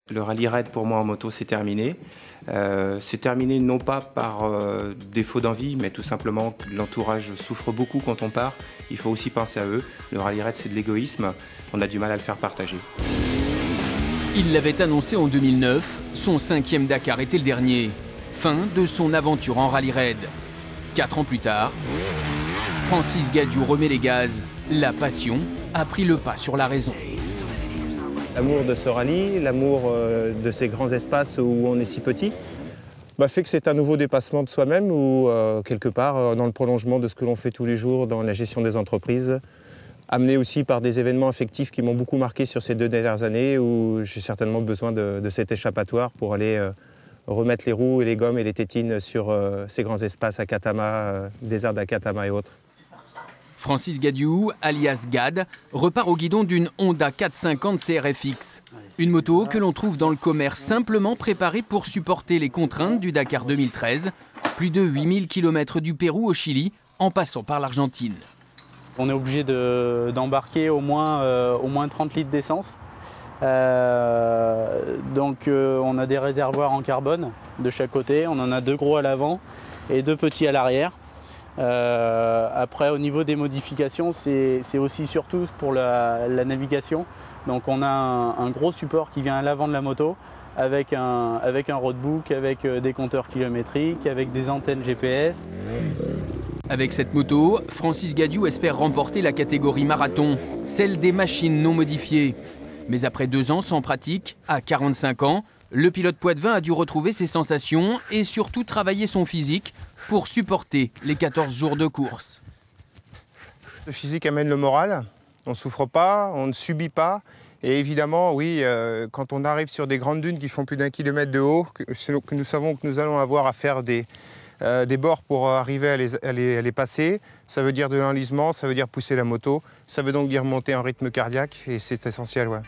Le rallye raid pour moi en moto c'est terminé. C'est terminé non pas par défaut d'envie, mais tout simplement que l'entourage souffre beaucoup quand on part. Il faut aussi penser à eux. Le rallye raid c'est de l'égoïsme, on a du mal à le faire partager. Il l'avait annoncé en 2009, son 5e Dakar était le dernier. Fin de son aventure en rallye raid. 4 ans plus tard, Francis Gadiou remet les gaz. La passion a pris le pas sur la raison. L'amour de ce rallye, l'amour de ces grands espaces où on est si petit, fait que c'est un nouveau dépassement de soi-même ou quelque part dans le prolongement de ce que l'on fait tous les jours dans la gestion des entreprises, amené aussi par des événements affectifs qui m'ont beaucoup marqué sur ces 2 dernières années où j'ai certainement besoin de cet échappatoire pour aller remettre les roues et les gommes et les tétines sur ces grands espaces à Katama, désert d'Akatama et autres. Francis Gadiou, alias Gad, repart au guidon d'une Honda 450 CRFX. Une moto que l'on trouve dans le commerce simplement préparée pour supporter les contraintes du Dakar 2013. Plus de 8000 km du Pérou au Chili, en passant par l'Argentine. On est obligé d'embarquer au moins 30 litres d'essence. Donc on a des réservoirs en carbone de chaque côté. On en a 2 gros à l'avant et 2 petits à l'arrière. Après, au niveau des modifications, c'est aussi surtout pour la navigation. Donc on a un gros support qui vient à l'avant de la moto avec un roadbook, avec des compteurs kilométriques, avec des antennes GPS. Avec cette moto, Francis Gadiou espère remporter la catégorie marathon, celle des machines non modifiées. Mais après 2 ans sans pratique, à 45 ans, le pilote poitevin a dû retrouver ses sensations et surtout travailler son physique pour supporter les 14 jours de course. Le physique amène le moral, on ne souffre pas, on ne subit pas. Et évidemment, oui, quand on arrive sur des grandes dunes qui font plus d'1 kilomètre de haut, que nous savons que nous allons avoir à faire des bords pour arriver à les passer, ça veut dire de l'enlisement, ça veut dire pousser la moto, ça veut donc dire monter en rythme cardiaque et c'est essentiel. Ouais.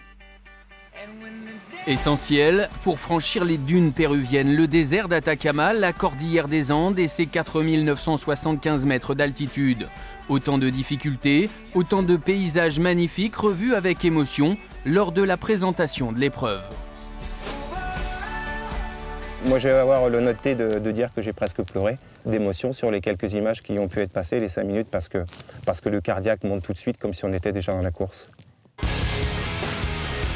Essentiel pour franchir les dunes péruviennes, le désert d'Atacama, la cordillère des Andes et ses 4975 mètres d'altitude. Autant de difficultés, autant de paysages magnifiques revus avec émotion lors de la présentation de l'épreuve. Moi, je vais avoir l'honnêteté de dire que j'ai presque pleuré d'émotion sur les quelques images qui ont pu être passées, les 5 minutes, parce que le cardiaque monte tout de suite comme si on était déjà dans la course.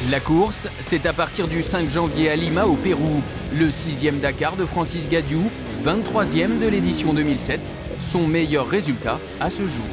La course, c'est à partir du 5 janvier à Lima au Pérou. Le 6e Dakar de Francis Gadiou, 23e de l'édition 2007, son meilleur résultat à ce jour.